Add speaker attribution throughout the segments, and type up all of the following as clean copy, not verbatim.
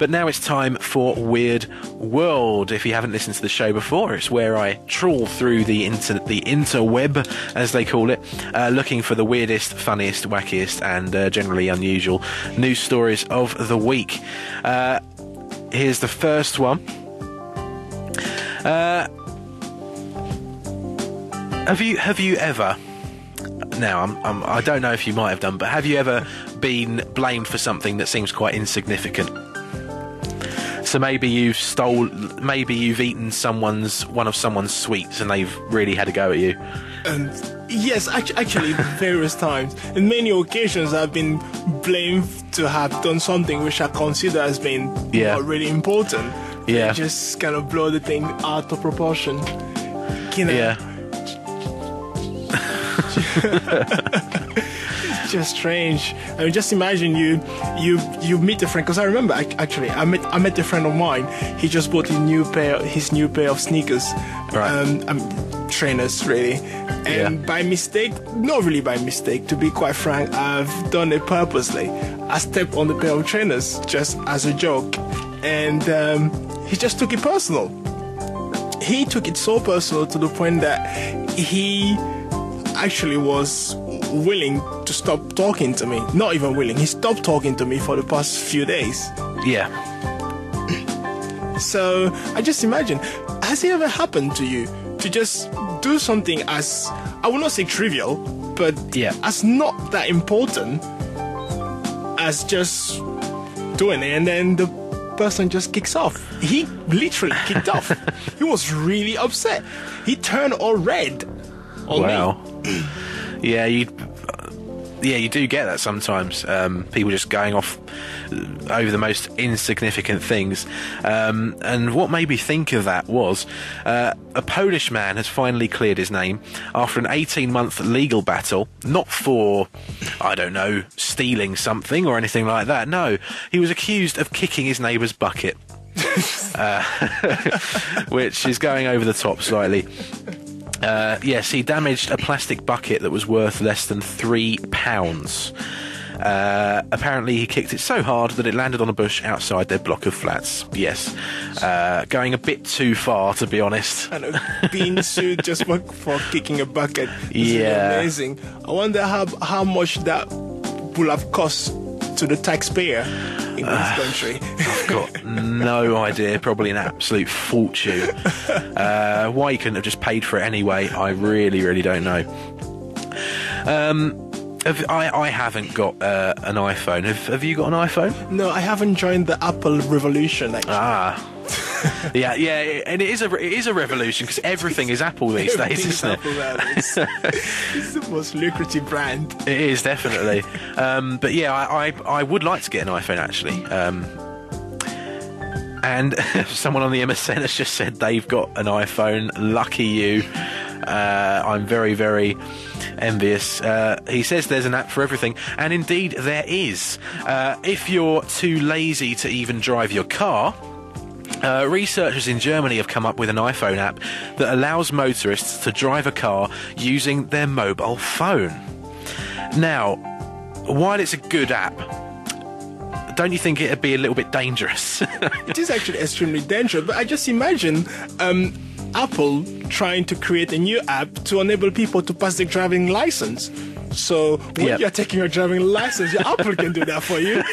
Speaker 1: But now it's time for Weird World. If you haven't listened to the show before, it's where I trawl through the interweb, as they call it, looking for the weirdest, funniest, wackiest, and generally unusual news stories of the week. Here's the first one. Have you ever? Now, I don't know if you might have done, but have you ever been blamed for something that seems quite insignificant? So maybe you've eaten one of someone's sweets, and they've really had a go at you.
Speaker 2: Yes, actually, various times. In many occasions, I've been blamed to have done something which I consider as being not really important.
Speaker 1: Yeah.
Speaker 2: Just kind of blow the thing out of proportion.
Speaker 1: Yeah.
Speaker 2: It's just strange. I mean, just imagine you meet a friend, because I remember actually I met a friend of mine. He just bought his new pair of sneakers,
Speaker 1: right.
Speaker 2: Trainers really, and by mistake, not really by mistake, to be quite frank, I've done it purposely. I stepped on the pair of trainers just as a joke, and he just took it personal. He took it so personal to the point that he actually was willing to stop talking to me. Not even willing, he stopped talking to me for the past few days.
Speaker 1: Yeah.
Speaker 2: So I just imagine, has it ever happened to you to just do something as, I will not say trivial, but as not that important as just doing it, and then the person just kicks off? He literally kicked off. He was really upset. He turned all red on me.
Speaker 1: Yeah, you do get that sometimes. People just going off over the most insignificant things. And what made me think of that was a Polish man has finally cleared his name after an 18-month legal battle, not for, I don't know, stealing something or anything like that. No, he was accused of kicking his neighbour's bucket, which is going over the top slightly. Yes, he damaged a plastic bucket that was worth less than £3. Apparently he kicked it so hard that it landed on a bush outside their block of flats. Yes. Going a bit too far, to be honest. I know,
Speaker 2: being sued just for kicking a bucket is amazing. I wonder how much that will have cost to the taxpayer in this country.
Speaker 1: I've got no idea. Probably an absolute fortune. Why he couldn't have just paid for it anyway, I really don't know. I haven't got an iPhone. Have you got an iPhone?
Speaker 2: No, I haven't joined the Apple revolution, actually.
Speaker 1: Yeah, and it is a revolution, because everything is Apple these days, isn't it?
Speaker 2: It's the most lucrative brand.
Speaker 1: It is, definitely. But yeah, I would like to get an iPhone, actually. And someone on the MSN has just said they've got an iPhone. Lucky you. I'm very envious. He says there's an app for everything, and indeed there is. If you're too lazy to even drive your car, researchers in Germany have come up with an iPhone app that allows motorists to drive a car using their mobile phone. Now, while it's a good app, don't you think it'd be a little bit dangerous?
Speaker 2: It is actually extremely dangerous, but I just imagine Apple trying to create a new app to enable people to pass their driving license. So when you're taking your driving license, your Apple can do that for you.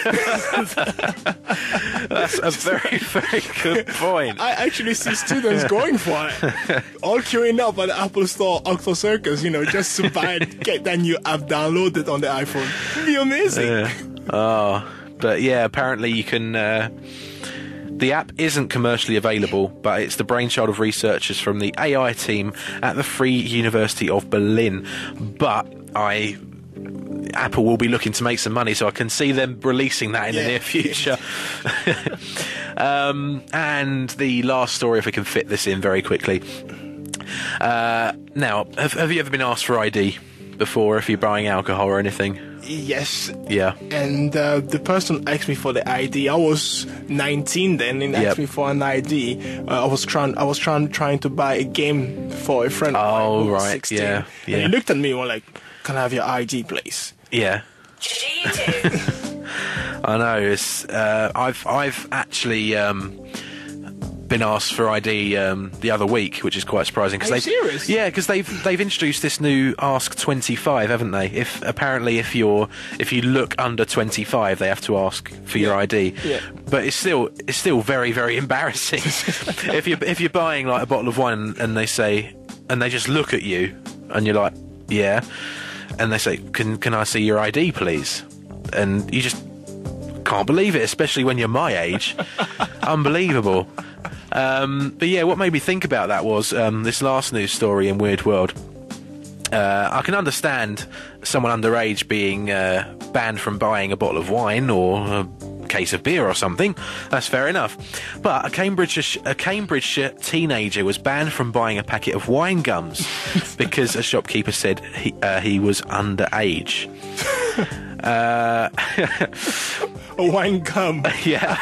Speaker 1: That's a very good point.
Speaker 2: I actually see students going for it, all queuing up at the Apple Store, Oxford Circus, just to buy it, get that new app downloaded on the iPhone. It'd be amazing.
Speaker 1: But yeah, apparently you can. The app isn't commercially available, but it's the brainchild of researchers from the AI team at the Free University of Berlin. But Apple will be looking to make some money, so I can see them releasing that in the near future. And the last story, if we can fit this in very quickly. Now, have you ever been asked for ID before if you're buying alcohol or anything?
Speaker 2: Yes.
Speaker 1: Yeah.
Speaker 2: And the person asked me for the ID. I was 19 then, and asked me for an ID. I was trying to buy a game for a friend of mine who was 16.
Speaker 1: Yeah.
Speaker 2: And he looked at me and was like, "Can I have your ID, please?"
Speaker 1: Yeah. I know. It's I've actually been asked for ID the other week, which is quite surprising.
Speaker 2: Are you serious?
Speaker 1: Yeah, because they've introduced this new Ask 25, haven't they? If you look under 25, they have to ask for your ID.
Speaker 2: Yeah.
Speaker 1: But it's still very, very embarrassing. if you're buying like a bottle of wine and they just look at you and you're like, yeah, and they say, can I see your ID, please? And you just can't believe it, especially when you're my age. Unbelievable. But yeah, what made me think about that was this last news story in Weird World. I can understand someone underage being banned from buying a bottle of wine or a case of beer or something. That's fair enough. But a Cambridgeshire teenager was banned from buying a packet of wine gums because a shopkeeper said he was underage.
Speaker 2: A wine gum.
Speaker 1: Yeah.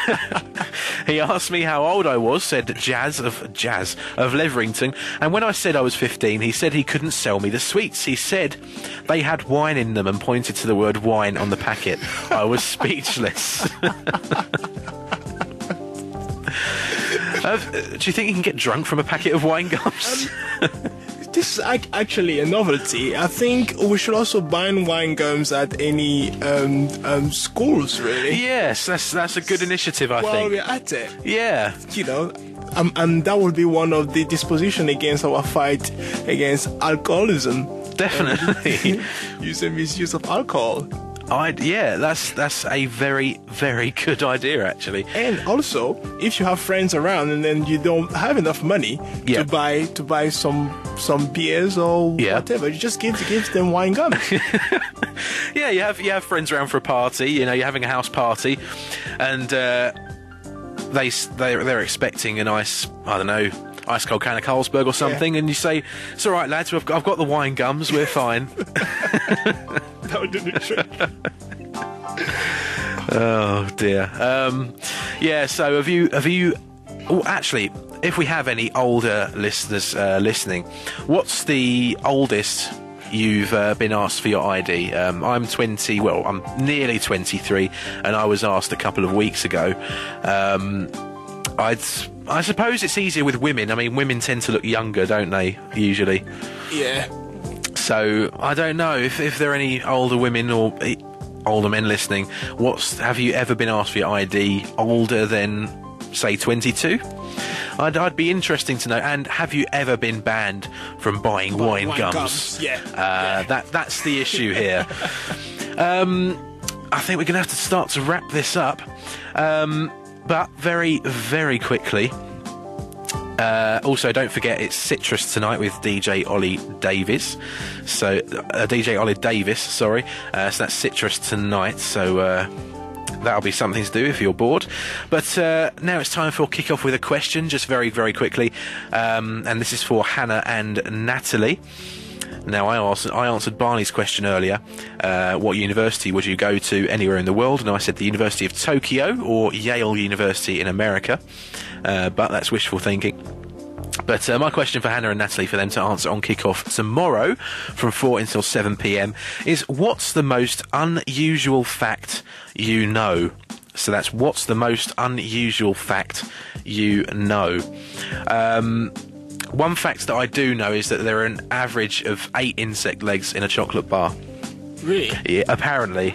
Speaker 1: He asked me how old I was, said Dazz of Leverington, and when I said I was 15, he said he couldn't sell me the sweets. He said they had wine in them and pointed to the word wine on the packet. I was speechless. Do you think you can get drunk from a packet of wine gums?
Speaker 2: This is actually a novelty. I think we should also ban wine gums at any schools, really.
Speaker 1: Yes, that's a good initiative, I think.
Speaker 2: While we're at it.
Speaker 1: Yeah.
Speaker 2: You know, and that would be one of the disposition against our fight against alcoholism.
Speaker 1: Definitely.
Speaker 2: Use and misuse of alcohol.
Speaker 1: That's a very, very good idea, actually.
Speaker 2: And also, if you have friends around and then you don't have enough money to buy some beers or whatever, you just give them wine gums.
Speaker 1: Yeah, you have friends around for a party. You know, you're having a house party, and they're expecting a nice, I don't know, ice cold can of Carlsberg or something, and you say, "It's all right, lads. I've got the wine gums. We're fine."
Speaker 2: That would do the trick.
Speaker 1: Oh dear. Yeah. So have you? Oh, actually, if we have any older listeners listening, what's the oldest you've been asked for your ID? I'm 20. Well, I'm nearly 23, and I was asked a couple of weeks ago. I suppose it's easier with women. I mean, women tend to look younger, don't they? Usually.
Speaker 2: Yeah.
Speaker 1: So I don't know if there are any older women or older men listening. Have you ever been asked for your ID older than, say, 22? I'd be interesting to know. And have you ever been banned from buying wine gums?
Speaker 2: Yeah.
Speaker 1: That's the issue here. I think we're going to have to start to wrap this up. But very, very quickly. Also, don't forget it's Citrus tonight with DJ Ollie Davis. So DJ Ollie Davis, sorry. So that's Citrus tonight. So that'll be something to do if you're bored. But now it's time for Kickoff with a question, just very, very quickly. And this is for Hannah and Natalie. Now, I answered Barney's question earlier. What university would you go to anywhere in the world? And I said the University of Tokyo or Yale University in America. But that's wishful thinking. But my question for Hannah and Natalie, for them to answer on Kickoff tomorrow from 4 until 7 p.m. is, what's the most unusual fact you know? So that's, what's the most unusual fact you know? One fact that I do know is that there are an average of 8 insect legs in a chocolate bar.
Speaker 2: Really?
Speaker 1: Yeah, apparently.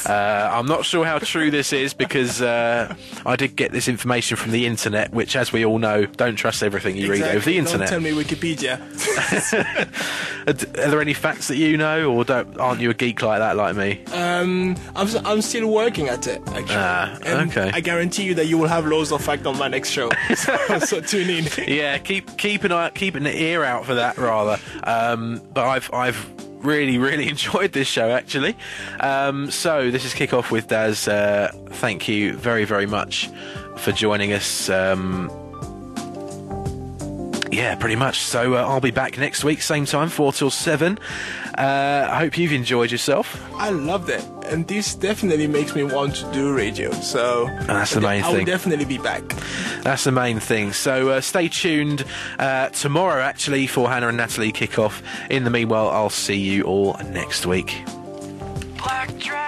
Speaker 1: I'm not sure how true this is because I did get this information from the internet, which, as we all know, don't trust everything you read over the internet.
Speaker 2: Don't tell me Wikipedia.
Speaker 1: Are there any facts that you know, or aren't you a geek like that, like me?
Speaker 2: I'm still working at it, actually.
Speaker 1: Okay.
Speaker 2: I guarantee you that you will have loads of facts on my next show. So tune in.
Speaker 1: Yeah, keep an ear out for that, rather. But I've really, really enjoyed this show, actually. So this is Kickoff with Dazz. Thank you very, very much for joining us. Yeah, pretty much. So I'll be back next week, same time, 4 till 7. I hope you've enjoyed yourself.
Speaker 2: I loved it, and this definitely makes me want to do radio. So
Speaker 1: that's the main thing.
Speaker 2: I will definitely be back.
Speaker 1: That's the main thing. So stay tuned tomorrow, actually, for Hannah and Natalie Kickoff. In the meanwhile, I'll see you all next week.
Speaker 3: Black dress.